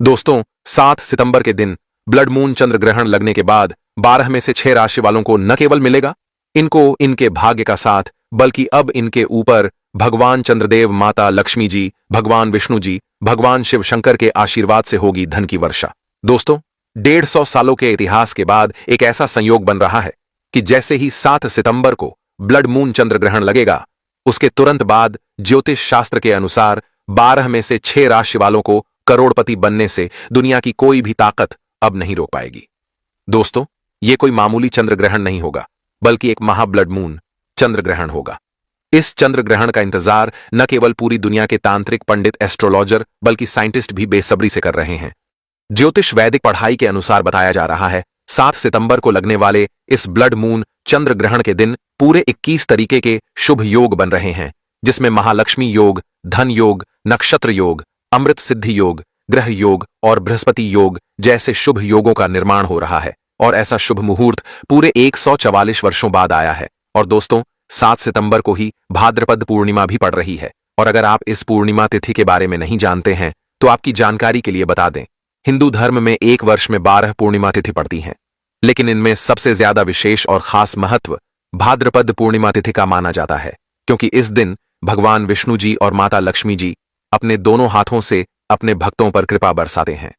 दोस्तों, 7 सितंबर के दिन ब्लड मून चंद्र ग्रहण लगने के बाद 12 में से 6 राशि वालों को न केवल मिलेगा इनको इनके भाग्य का साथ, बल्कि अब इनके ऊपर भगवान चंद्रदेव, माता लक्ष्मी जी, भगवान विष्णु जी, भगवान शिव शंकर के आशीर्वाद से होगी धन की वर्षा। दोस्तों, 150 सालों के इतिहास के बाद एक ऐसा संयोग बन रहा है कि जैसे ही 7 सितंबर को ब्लड मून चंद्र ग्रहण लगेगा, उसके तुरंत बाद ज्योतिष शास्त्र के अनुसार 12 में से 6 राशि वालों को करोड़पति बनने से दुनिया की कोई भी ताकत अब नहीं रोक पाएगी। दोस्तों, यह कोई मामूली चंद्र ग्रहण नहीं होगा, बल्कि एक महा ब्लड मून चंद्र ग्रहण होगा। इस चंद्र ग्रहण का इंतजार न केवल पूरी दुनिया के तांत्रिक, पंडित, एस्ट्रोलॉजर, बल्कि साइंटिस्ट भी बेसब्री से कर रहे हैं। ज्योतिष वैदिक पढ़ाई के अनुसार बताया जा रहा है 7 सितंबर को लगने वाले इस ब्लड मून चंद्र ग्रहण के दिन पूरे 21 तरीके के शुभ योग बन रहे हैं, जिसमें महालक्ष्मी योग, धन योग, नक्षत्र योग, अमृत सिद्धि योग, ग्रह योग और बृहस्पति योग जैसे शुभ योगों का निर्माण हो रहा है। और ऐसा शुभ मुहूर्त पूरे 144 वर्षों बाद आया है। और दोस्तों, 7 सितंबर को ही भाद्रपद पूर्णिमा भी पड़ रही है। और अगर आप इस पूर्णिमा तिथि के बारे में नहीं जानते हैं तो आपकी जानकारी के लिए बता दें, हिंदू धर्म में एक वर्ष में 12 पूर्णिमा तिथि पड़ती हैं, लेकिन इनमें सबसे ज्यादा विशेष और खास महत्व भाद्रपद पूर्णिमा तिथि का माना जाता है, क्योंकि इस दिन भगवान विष्णु जी और माता लक्ष्मी जी अपने दोनों हाथों से अपने भक्तों पर कृपा बरसाते हैं।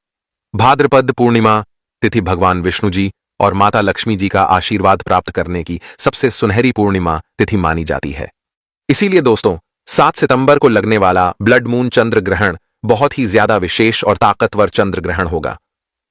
भाद्रपद पूर्णिमा तिथि भगवान विष्णु जी और माता लक्ष्मी जी का आशीर्वाद प्राप्त करने की सबसे सुनहरी पूर्णिमा तिथि मानी जाती है। इसीलिए दोस्तों, 7 सितंबर को लगने वाला ब्लड मून चंद्र ग्रहण बहुत ही ज्यादा विशेष और ताकतवर चंद्र ग्रहण होगा।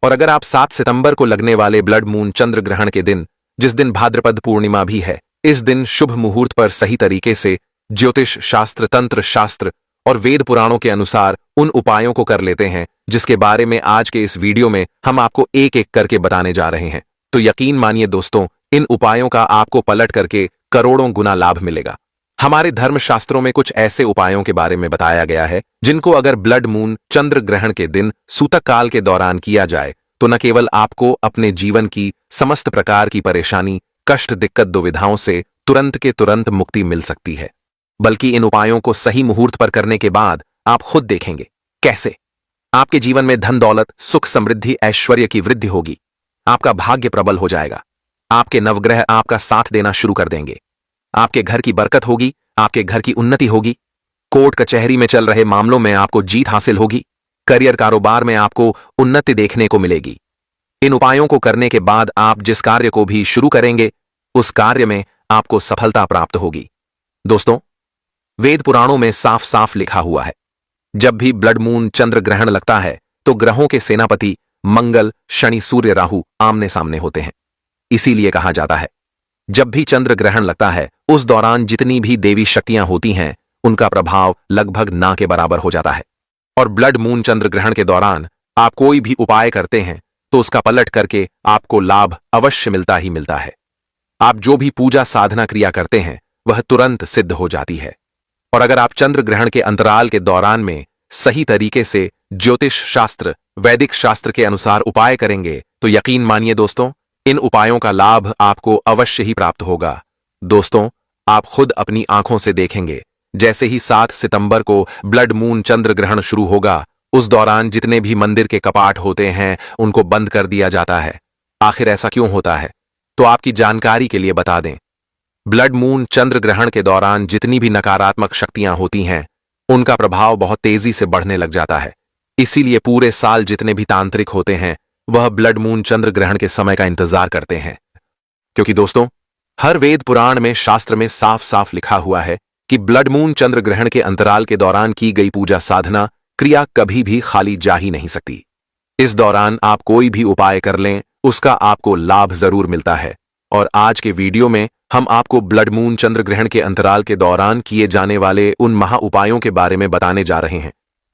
और अगर आप 7 सितंबर को लगने वाले ब्लड मून चंद्र ग्रहण के दिन, जिस दिन भाद्रपद पूर्णिमा भी है, इस दिन शुभ मुहूर्त पर सही तरीके से ज्योतिष शास्त्र, तंत्र शास्त्र और वेद पुराणों के अनुसार उन उपायों को कर लेते हैं जिसके बारे में आज के इस वीडियो में हम आपको एक एक करके बताने जा रहे हैं, तो यकीन मानिए दोस्तों, इन उपायों का आपको पलट करके करोड़ों गुना लाभ मिलेगा। हमारे धर्मशास्त्रों में कुछ ऐसे उपायों के बारे में बताया गया है जिनको अगर ब्लड मून चंद्र ग्रहण के दिन सूतक काल के दौरान किया जाए तो न केवल आपको अपने जीवन की समस्त प्रकार की परेशानी, कष्ट, दिक्कत, दुविधाओं से तुरंत के तुरंत मुक्ति मिल सकती है, बल्कि इन उपायों को सही मुहूर्त पर करने के बाद आप खुद देखेंगे कैसे आपके जीवन में धन दौलत, सुख, समृद्धि, ऐश्वर्य की वृद्धि होगी। आपका भाग्य प्रबल हो जाएगा। आपके नवग्रह आपका साथ देना शुरू कर देंगे। आपके घर की बरकत होगी, आपके घर की उन्नति होगी। कोर्ट कचहरी में चल रहे मामलों में आपको जीत हासिल होगी। करियर, कारोबार में आपको उन्नति देखने को मिलेगी। इन उपायों को करने के बाद आप जिस कार्य को भी शुरू करेंगे, उस कार्य में आपको सफलता प्राप्त होगी। दोस्तों, वेद पुराणों में साफ साफ लिखा हुआ है, जब भी ब्लड मून चंद्र ग्रहण लगता है तो ग्रहों के सेनापति मंगल, शनि, सूर्य, राहु आमने सामने होते हैं। इसीलिए कहा जाता है, जब भी चंद्र ग्रहण लगता है उस दौरान जितनी भी देवी शक्तियां होती हैं उनका प्रभाव लगभग ना के बराबर हो जाता है। और ब्लड मून चंद्र ग्रहण के दौरान आप कोई भी उपाय करते हैं तो उसका पलट करके आपको लाभ अवश्य मिलता ही मिलता है। आप जो भी पूजा साधना क्रिया करते हैं वह तुरंत सिद्ध हो जाती है। और अगर आप चंद्र ग्रहण के अंतराल के दौरान में सही तरीके से ज्योतिष शास्त्र, वैदिक शास्त्र के अनुसार उपाय करेंगे तो यकीन मानिए दोस्तों, इन उपायों का लाभ आपको अवश्य ही प्राप्त होगा। दोस्तों, आप खुद अपनी आंखों से देखेंगे, जैसे ही 7 सितंबर को ब्लड मून चंद्र ग्रहण शुरू होगा, उस दौरान जितने भी मंदिर के कपाट होते हैं उनको बंद कर दिया जाता है। आखिर ऐसा क्यों होता है, तो आपकी जानकारी के लिए बता दें, ब्लड मून चंद्र ग्रहण के दौरान जितनी भी नकारात्मक शक्तियां होती हैं उनका प्रभाव बहुत तेजी से बढ़ने लग जाता है। इसीलिए पूरे साल जितने भी तांत्रिक होते हैं वह ब्लड मून चंद्र ग्रहण के समय का इंतजार करते हैं, क्योंकि दोस्तों, हर वेद पुराण में, शास्त्र में साफ साफ लिखा हुआ है कि ब्लड मून चंद्र ग्रहण के अंतराल के दौरान की गई पूजा साधना क्रिया कभी भी खाली जा ही नहीं सकती। इस दौरान आप कोई भी उपाय कर लें, उसका आपको लाभ जरूर मिलता है। और आज के वीडियो में हम आपको ब्लड मून चंद्र ग्रहण के अंतराल के दौरान किए जाने वाले उन महा उपायों के बारे में बताने जा रहे हैं,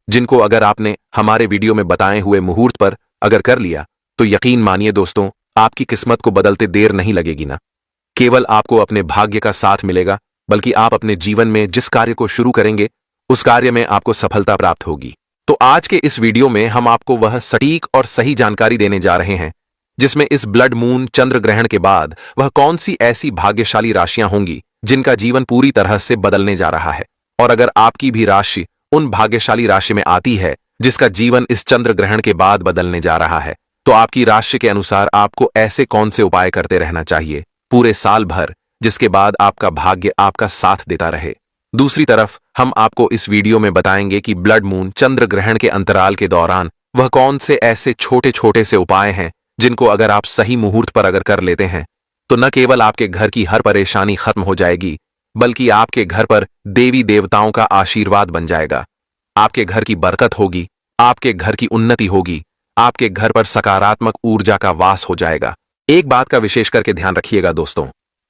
जिनको अगर आपने हमारे वीडियो में बताए हुए मुहूर्त पर अगर कर लिया तो यकीन मानिए दोस्तों, आपकी किस्मत को बदलते देर नहीं लगेगी ना। केवल आपको अपने भाग्य का साथ मिलेगा, बल्कि आप अपने जीवन में जिस कार्य को शुरू करेंगे उस कार्य में आपको सफलता प्राप्त होगी। तो आज के इस वीडियो में हम आपको वह सटीक और सही जानकारी देने जा रहे हैं जिसमें इस ब्लड मून चंद्र ग्रहण के बाद वह कौन सी ऐसी भाग्यशाली राशियां होंगी जिनका जीवन पूरी तरह से बदलने जा रहा है। और अगर आपकी भी राशि उन भाग्यशाली राशि में आती है जिसका जीवन इस चंद्र ग्रहण के बाद बदलने जा रहा है, तो आपकी राशि के अनुसार आपको ऐसे कौन से उपाय करते रहना चाहिए पूरे साल भर, जिसके बाद आपका भाग्य आपका साथ देता रहे। दूसरी तरफ हम आपको इस वीडियो में बताएंगे कि ब्लड मून चंद्र ग्रहण के अंतराल के दौरान वह कौन से ऐसे छोटे छोटे से उपाय हैं जिनको अगर आप सही मुहूर्त पर अगर कर लेते हैं तो न केवल आपके घर की हर परेशानी खत्म हो जाएगी, बल्कि आपके घर पर देवी देवताओं का आशीर्वाद बन जाएगा। आपके घर की बरकत होगी, आपके घर की उन्नति होगी, आपके घर पर सकारात्मक ऊर्जा का वास हो जाएगा। एक बात का विशेष करके ध्यान रखिएगा दोस्तों,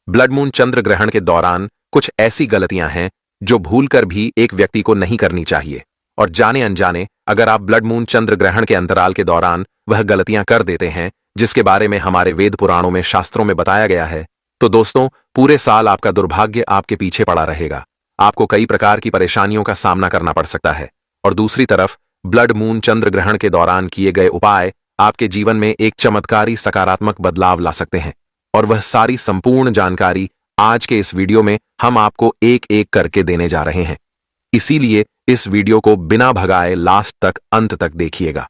ब्लड मून चंद्र ग्रहण के दौरान कुछ ऐसी गलतियां हैं जो भूलकर भी एक व्यक्ति को नहीं करनी चाहिए, और जाने अनजाने अगर आप ब्लड मून चंद्र ग्रहण के अंतराल के दौरान वह गलतियां कर देते हैं जिसके बारे में हमारे वेद पुराणों में शास्त्रों में बताया गया है, तो दोस्तों पूरे साल आपका दुर्भाग्य आपके पीछे पड़ा रहेगा। आपको कई प्रकार की परेशानियों का सामना करना पड़ सकता है। और दूसरी तरफ ब्लड मून चंद्र ग्रहण के दौरान किए गए उपाय आपके जीवन में एक चमत्कारी सकारात्मक बदलाव ला सकते हैं, और वह सारी संपूर्ण जानकारी आज के इस वीडियो में हम आपको एक एक करके देने जा रहे हैं। इसीलिए इस वीडियो को बिना भगाए लास्ट तक अंत तक देखिएगा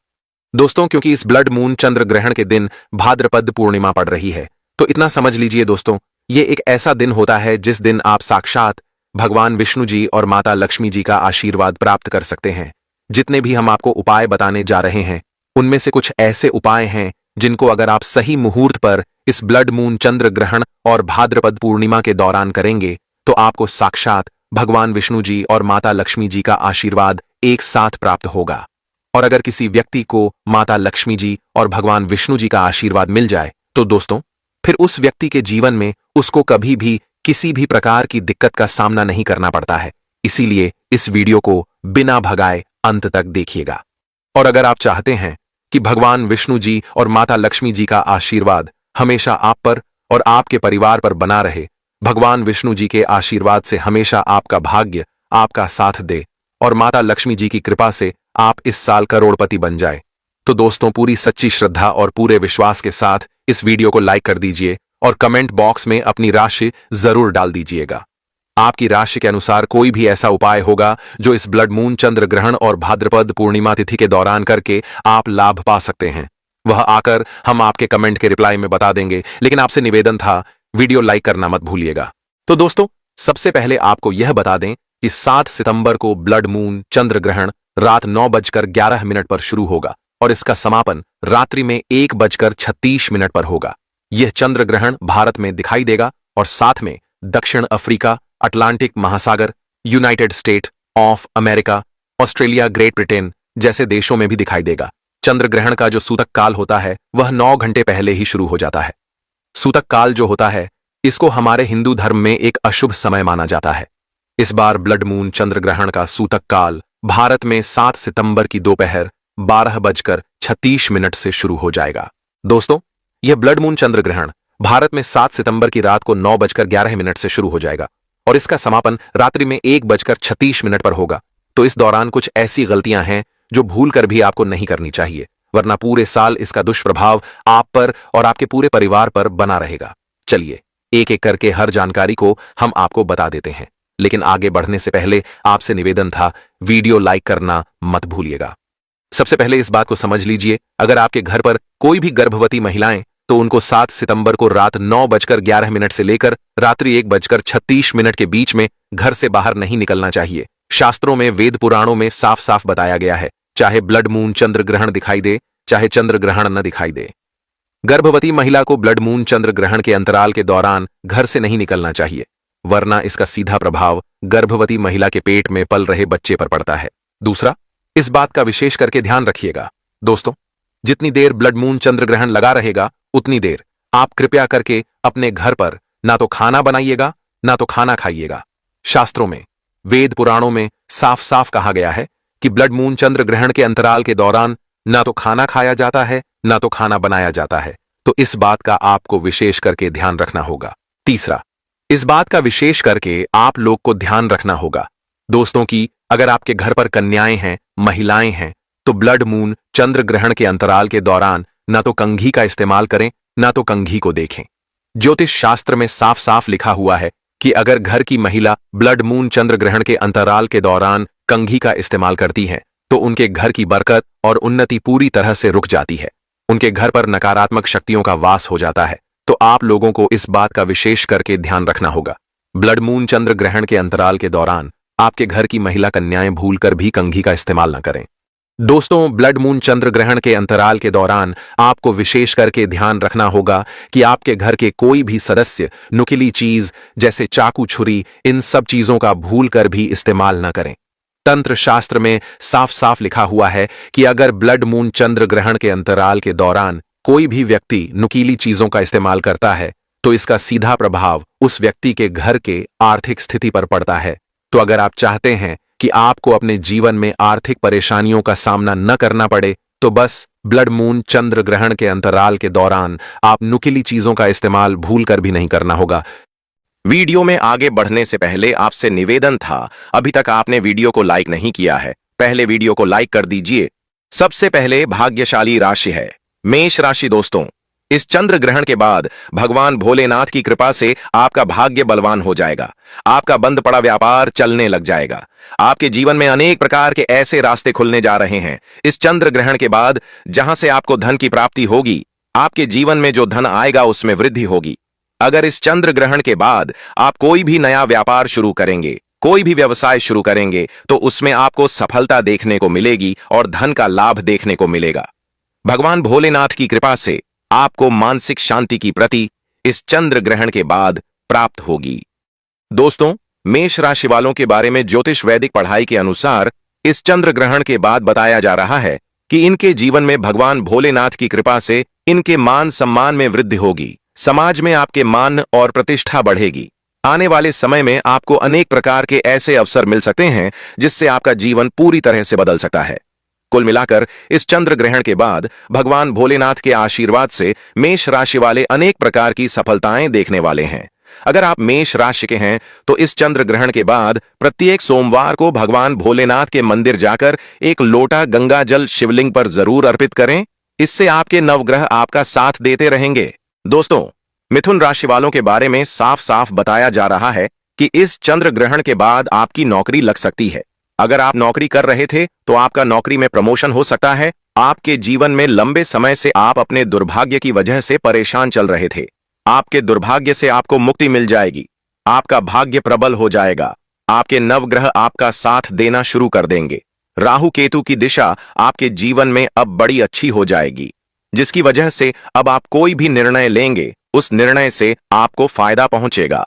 दोस्तों, क्योंकि इस ब्लड मून चंद्र ग्रहण के दिन भाद्रपद पूर्णिमा पड़ रही है। तो इतना समझ लीजिए दोस्तों, ये एक ऐसा दिन होता है जिस दिन आप साक्षात भगवान विष्णु जी और माता लक्ष्मी जी का आशीर्वाद प्राप्त कर सकते हैं। जितने भी हम आपको उपाय बताने जा रहे हैं उनमें से कुछ ऐसे उपाय हैं जिनको अगर आप सही मुहूर्त पर इस ब्लड मून चंद्र ग्रहण और भाद्रपद पूर्णिमा के दौरान करेंगे तो आपको साक्षात भगवान विष्णु जी और माता लक्ष्मी जी का आशीर्वाद एक साथ प्राप्त होगा। और अगर किसी व्यक्ति को माता लक्ष्मी जी और भगवान विष्णु जी का आशीर्वाद मिल जाए तो दोस्तों फिर उस व्यक्ति के जीवन में उसको कभी भी किसी भी प्रकार की दिक्कत का सामना नहीं करना पड़ता है। इसीलिए इस वीडियो को बिना भगाए अंत तक देखिएगा। और अगर आप चाहते हैं कि भगवान विष्णु जी और माता लक्ष्मी जी का आशीर्वाद हमेशा आप पर और आपके परिवार पर बना रहे, भगवान विष्णु जी के आशीर्वाद से हमेशा आपका भाग्य आपका साथ दे और माता लक्ष्मी जी की कृपा से आप इस साल करोड़पति बन जाए, तो दोस्तों पूरी सच्ची श्रद्धा और पूरे विश्वास के साथ इस वीडियो को लाइक कर दीजिए और कमेंट बॉक्स में अपनी राशि जरूर डाल दीजिएगा। आपकी राशि के अनुसार कोई भी ऐसा उपाय होगा जो इस ब्लड मून चंद्र ग्रहण और भाद्रपद पूर्णिमा तिथि के दौरान करके आप लाभ पा सकते हैं, वह आकर हम आपके कमेंट के रिप्लाई में बता देंगे। लेकिन आपसे निवेदन था, वीडियो लाइक करना मत भूलिएगा। तो दोस्तों सबसे पहले आपको यह बता दें कि 7 सितंबर को ब्लड मून चंद्र ग्रहण रात 9:11 पर शुरू होगा और इसका समापन रात्रि में 1:36 पर होगा। यह चंद्र ग्रहण भारत में दिखाई देगा और साथ में दक्षिण अफ्रीका, अटलांटिक महासागर, United state of America, Australia, great Britain जैसे देशों में भी दिखाई देगा। चंद्र ग्रहण का जो सूतक काल होता है वह 9 घंटे पहले ही शुरू हो जाता है। सूतक काल जो होता है इसको हमारे हिंदू धर्म में एक अशुभ समय माना जाता है। इस बार ब्लड मून चंद्र ग्रहण का सूतक काल भारत में 7 सितंबर की दोपहर 12:36 से शुरू हो जाएगा। दोस्तों यह ब्लड मून चंद्र ग्रहण भारत में 7 सितंबर की रात को 9:11 से शुरू हो जाएगा और इसका समापन रात्रि में 1:36 पर होगा। तो इस दौरान कुछ ऐसी गलतियां हैं जो भूल कर भी आपको नहीं करनी चाहिए, वरना पूरे साल इसका दुष्प्रभाव आप पर और आपके पूरे परिवार पर बना रहेगा। चलिए एक एक करके हर जानकारी को हम आपको बता देते हैं, लेकिन आगे बढ़ने से पहले आपसे निवेदन था, वीडियो लाइक करना मत भूलिएगा। सबसे पहले इस बात को समझ लीजिए, अगर आपके घर पर कोई भी गर्भवती महिलाएं तो उनको 7 सितंबर को रात 9:11 से लेकर रात्रि 1:36 के बीच में घर से बाहर नहीं निकलना चाहिए। शास्त्रों में, वेद पुराणों में साफ साफ बताया गया है, चाहे ब्लड मून चंद्र ग्रहण दिखाई दे चाहे चंद्र ग्रहण न दिखाई दे, गर्भवती महिला को ब्लड मून चंद्र ग्रहण के अंतराल के दौरान घर से नहीं निकलना चाहिए, वरना इसका सीधा प्रभाव गर्भवती महिला के पेट में पल रहे बच्चे पर पड़ता है। दूसरा, इस बात का विशेष करके ध्यान रखिएगा दोस्तों, जितनी देर ब्लड मून चंद्र ग्रहण लगा रहेगा उतनी देर आप कृपया करके अपने घर पर ना तो खाना बनाइएगा ना तो खाना खाइएगा। शास्त्रों में, वेद पुराणों में साफ साफ कहा गया है कि ब्लड मून चंद्र ग्रहण के अंतराल के दौरान ना तो खाना खाया जाता है ना तो खाना बनाया जाता है, तो इस बात का आपको विशेष करके ध्यान रखना होगा। तीसरा, इस बात का विशेष करके आप लोग को ध्यान रखना होगा दोस्तों कि अगर आपके घर पर कन्याएं हैं, महिलाएं हैं, तो ब्लड मून चंद्र ग्रहण के अंतराल के दौरान ना तो कंघी का इस्तेमाल करें ना तो कंघी को देखें। ज्योतिष शास्त्र में साफ साफ लिखा हुआ है कि अगर घर की महिला ब्लड मून चंद्र ग्रहण के अंतराल के दौरान कंघी का इस्तेमाल करती है तो उनके घर की बरकत और उन्नति पूरी तरह से रुक जाती है। उनके घर पर नकारात्मक शक्तियों का वास हो जाता है। तो आप लोगों को इस बात का विशेष करके ध्यान रखना होगा। ब्लड मून चंद्र ग्रहण के अंतराल के दौरान आपके घर की महिला कन्याएं भूलकर भी कंघी का इस्तेमाल न करें। दोस्तों, ब्लड मून चंद्र ग्रहण के अंतराल के दौरान आपको विशेष करके ध्यान रखना होगा कि आपके घर के कोई भी सदस्य नुकीली चीज जैसे चाकू, छुरी, इन सब चीजों का भूलकर भी इस्तेमाल न करें। तंत्र शास्त्र में साफ साफ लिखा हुआ है कि अगर ब्लड मून चंद्र ग्रहण के अंतराल के दौरान कोई भी व्यक्ति नुकीली चीजों का इस्तेमाल करता है तो इसका सीधा प्रभाव उस व्यक्ति के घर के आर्थिक स्थिति पर पड़ता है। तो अगर आप चाहते हैं कि आपको अपने जीवन में आर्थिक परेशानियों का सामना न करना पड़े तो बस ब्लड मून चंद्र ग्रहण के अंतराल के दौरान आप नुकीली चीजों का इस्तेमाल भूलकर भी नहीं करना होगा। वीडियो में आगे बढ़ने से पहले आपसे निवेदन था, अभी तक आपने वीडियो को लाइक नहीं किया है, पहले वीडियो को लाइक कर दीजिए। सबसे पहले भाग्यशाली राशि है मेष राशि। दोस्तों, इस चंद्र ग्रहण के बाद भगवान भोलेनाथ की कृपा से आपका भाग्य बलवान हो जाएगा। आपका बंद पड़ा व्यापार चलने लग जाएगा। आपके जीवन में अनेक प्रकार के ऐसे रास्ते खुलने जा रहे हैं इस चंद्र ग्रहण के बाद, जहां से आपको धन की प्राप्ति होगी। आपके जीवन में जो धन आएगा उसमें वृद्धि होगी। अगर इस चंद्र ग्रहण के बाद आप कोई भी नया व्यापार शुरू करेंगे, कोई भी व्यवसाय शुरू करेंगे, तो उसमें आपको सफलता देखने को मिलेगी और धन का लाभ देखने को मिलेगा। भगवान भोलेनाथ की कृपा से आपको मानसिक शांति की प्रति इस चंद्र ग्रहण के बाद प्राप्त होगी। दोस्तों, मेष राशि वालों के बारे में ज्योतिष वैदिक पढ़ाई के अनुसार इस चंद्र ग्रहण के बाद बताया जा रहा है कि इनके जीवन में भगवान भोलेनाथ की कृपा से इनके मान सम्मान में वृद्धि होगी। समाज में आपके मान और प्रतिष्ठा बढ़ेगी। आने वाले समय में आपको अनेक प्रकार के ऐसे अवसर मिल सकते हैं जिससे आपका जीवन पूरी तरह से बदल सकता है। कुल मिलाकर इस चंद्र ग्रहण के बाद भगवान भोलेनाथ के आशीर्वाद से मेष राशि वाले अनेक प्रकार की सफलताएं देखने वाले हैं। अगर आप मेष राशि के हैं तो इस चंद्र ग्रहण के बाद प्रत्येक सोमवार को भगवान भोलेनाथ के मंदिर जाकर एक लोटा गंगा जल शिवलिंग पर जरूर अर्पित करें। इससे आपके नवग्रह आपका साथ देते रहेंगे। दोस्तों, मिथुन राशि वालों के बारे में साफ साफ बताया जा रहा है कि इस चंद्र ग्रहण के बाद आपकी नौकरी लग सकती है। अगर आप नौकरी कर रहे थे तो आपका नौकरी में प्रमोशन हो सकता है। आपके जीवन में लंबे समय से आप अपने दुर्भाग्य की वजह से परेशान चल रहे थे। आपके दुर्भाग्य से आपको मुक्ति मिल जाएगी। आपका भाग्य प्रबल हो जाएगा। आपके नवग्रह आपका साथ देना शुरू कर देंगे। राहु केतु की दिशा आपके जीवन में अब बड़ी अच्छी हो जाएगी, जिसकी वजह से अब आप कोई भी निर्णय लेंगे उस निर्णय से आपको फायदा पहुंचेगा।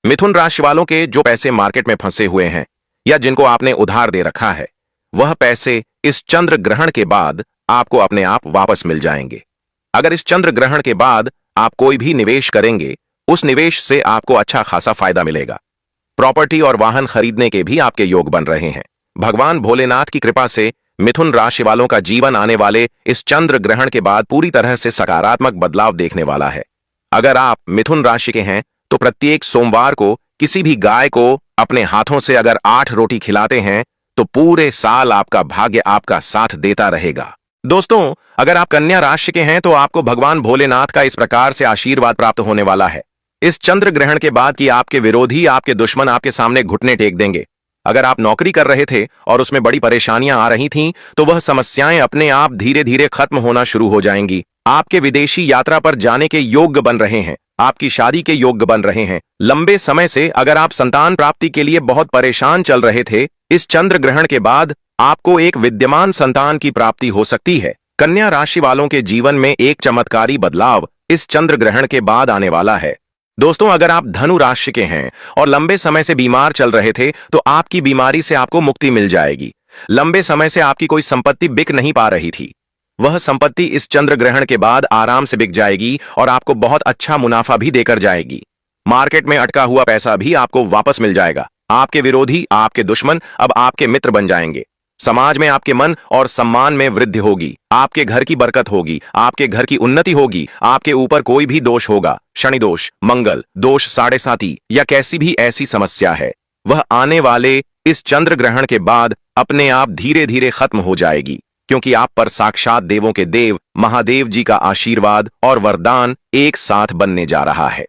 मिथुन राशि वालों के जो पैसे मार्केट में फंसे हुए हैं या जिनको आपने उधार दे रखा है, वह पैसे इस चंद्र ग्रहण के बाद आपको अपने आप वापस मिल जाएंगे। अगर इस चंद्र ग्रहण के बाद आप कोई भी निवेश करेंगे, उस निवेश से आपको अच्छा खासा फायदा मिलेगा। प्रॉपर्टी और वाहन खरीदने के भी आपके योग बन रहे हैं। भगवान भोलेनाथ की कृपा से मिथुन राशि वालों का जीवन आने वाले इस चंद्र ग्रहण के बाद पूरी तरह से सकारात्मक बदलाव देखने वाला है। अगर आप मिथुन राशि के हैं तो प्रत्येक सोमवार को किसी भी गाय को अपने हाथों से अगर 8 रोटी खिलाते हैं तो पूरे साल आपका भाग्य आपका साथ देता रहेगा। दोस्तों, अगर आप कन्या राशि के हैं तो आपको भगवान भोलेनाथ का इस प्रकार से आशीर्वाद प्राप्त होने वाला है इस चंद्र ग्रहण के बाद कि आपके विरोधी, आपके दुश्मन आपके सामने घुटने टेक देंगे। अगर आप नौकरी कर रहे थे और उसमें बड़ी परेशानियां आ रही थीं, तो वह समस्याएं अपने आप धीरे धीरे खत्म होना शुरू हो जाएंगी। आपके विदेशी यात्रा पर जाने के योग्य बन रहे हैं। आपकी शादी के योग्य बन रहे हैं। लंबे समय से अगर आप संतान प्राप्ति के लिए बहुत परेशान चल रहे थे, इस चंद्र ग्रहण के बाद आपको एक विद्यमान संतान की प्राप्ति हो सकती है। कन्या राशि वालों के जीवन में एक चमत्कारी बदलाव इस चंद्र ग्रहण के बाद आने वाला है। दोस्तों, अगर आप धनु राशि के हैं और लंबे समय से बीमार चल रहे थे तो आपकी बीमारी से आपको मुक्ति मिल जाएगी। लंबे समय से आपकी कोई संपत्ति बिक नहीं पा रही थी, वह संपत्ति इस चंद्र ग्रहण के बाद आराम से बिक जाएगी और आपको बहुत अच्छा मुनाफा भी देकर जाएगी। मार्केट में अटका हुआ पैसा भी आपको वापस मिल जाएगा। आपके विरोधी, आपके दुश्मन अब आपके मित्र बन जाएंगे। समाज में आपके मन और सम्मान में वृद्धि होगी। आपके घर की बरकत होगी। आपके घर की उन्नति होगी। आपके ऊपर कोई भी दोष होगा, शनि दोष, मंगल दोष, साढ़े साती या कैसी भी ऐसी समस्या है, वह आने वाले इस चंद्र ग्रहण के बाद अपने आप धीरे धीरे खत्म हो जाएगी, क्योंकि आप पर साक्षात देवों के देव महादेव जी का आशीर्वाद और वरदान एक साथ बनने जा रहा है।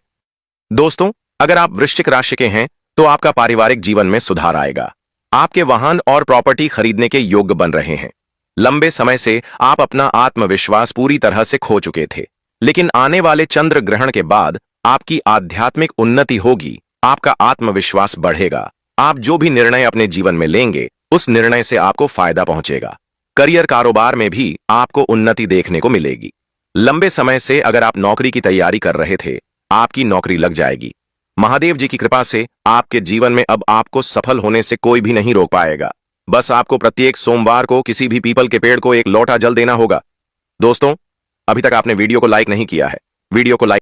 दोस्तों, अगर आप वृश्चिक राशि के हैं तो आपका पारिवारिक जीवन में सुधार आएगा। आपके वाहन और प्रॉपर्टी खरीदने के योग्य बन रहे हैं। लंबे समय से आप अपना आत्मविश्वास पूरी तरह से खो चुके थे, लेकिन आने वाले चंद्र ग्रहण के बाद आपकी आध्यात्मिक उन्नति होगी, आपका आत्मविश्वास बढ़ेगा। आप जो भी निर्णय अपने जीवन में लेंगे उस निर्णय से आपको फायदा पहुंचेगा। करियर कारोबार में भी आपको उन्नति देखने को मिलेगी। लंबे समय से अगर आप नौकरी की तैयारी कर रहे थे, आपकी नौकरी लग जाएगी। महादेव जी की कृपा से आपके जीवन में अब आपको सफल होने से कोई भी नहीं रोक पाएगा। बस आपको प्रत्येक सोमवार को किसी भी पीपल के पेड़ को एक लोटा जल देना होगा। दोस्तों, अभी तक आपने वीडियो को लाइक नहीं किया है, वीडियो को लाइक